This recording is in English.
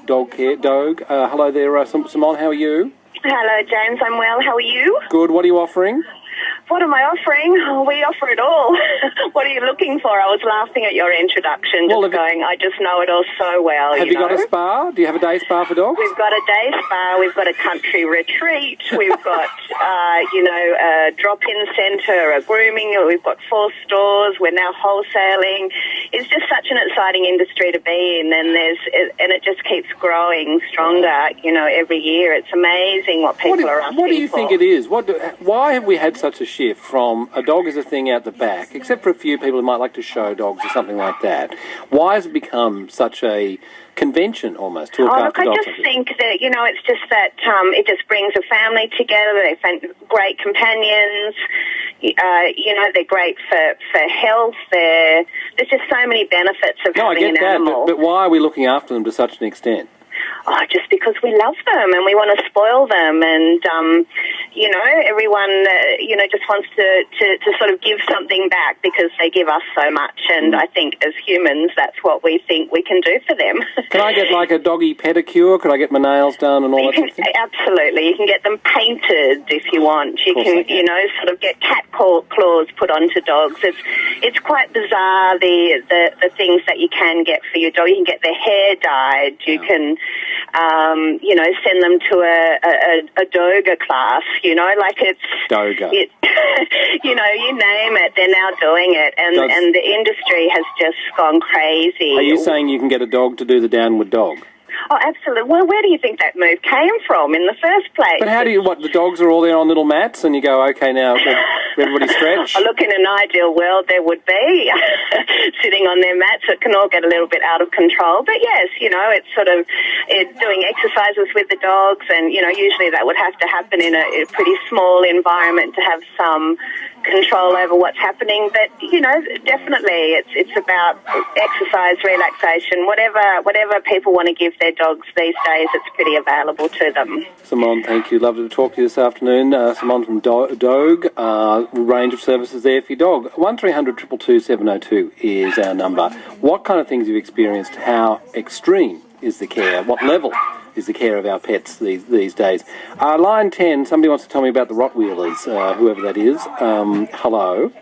Dog Care. Dogue. Hello there, Simone. How are you? Hello, James. I'm well. How are you? Good. What are you offering? What am I offering? Oh, we offer it all. What are you looking for? I was laughing at your introduction, I just know it all so well. Have you got a spa? Do you have a day spa for dogs? We've got a day spa. We've got a country retreat. We've got, a drop-in centre, a grooming. We've got 4 stores. We're now wholesaling. It's just such an exciting industry to be in, and it just keeps growing stronger, every year. It's amazing what people are asking for. What do you think it is? Why have we had such a shift from a dog as a thing out the back, except for a few people who might like to show dogs or something like that? Why has it become such a convention almost to look after dogs? I just think that, it's just that it just brings a family together. They find great companions. They're great for health. There's just so many benefits of having an animal. But why are we looking after them to such an extent? Just because we love them and we want to spoil them, and everyone just wants to sort of give something back because they give us so much, and I think as humans that's what we think we can do for them. Can I get like a doggy pedicure? Could I get my nails done and all that sort of thing? Absolutely. You can get them painted if you want. You can sort of get cat claws put onto dogs. It's quite bizarre the things that you can get for your dog. You can get their hair dyed. You can send them to a Doga class, it's... Doga. You name it, they're now doing it, and the industry has just gone crazy. Are you saying you can get a dog to do the downward dog? Oh, absolutely. Well, where do you think that move came from in the first place? But how do the dogs are all there on little mats and you go, okay, now everybody stretch? Look, in an ideal world there would be sitting on their mats. It can all get a little bit out of control. But yes, it's sort of doing exercises with the dogs, and, usually that would have to happen in a pretty small environment to have some control over what's happening. But, definitely it's about exercise, relaxation, whatever people want to give their dogs these days, it's pretty available to them. Simone, thank you. Lovely to talk to you this afternoon. Simone from Dogue, range of services there for your dog. 1300 222 702 is our number. What kind of things have you experienced? How extreme is the care? What level is the care of our pets these days? Line 10, somebody wants to tell me about the Rottweilers, whoever that is. Hello.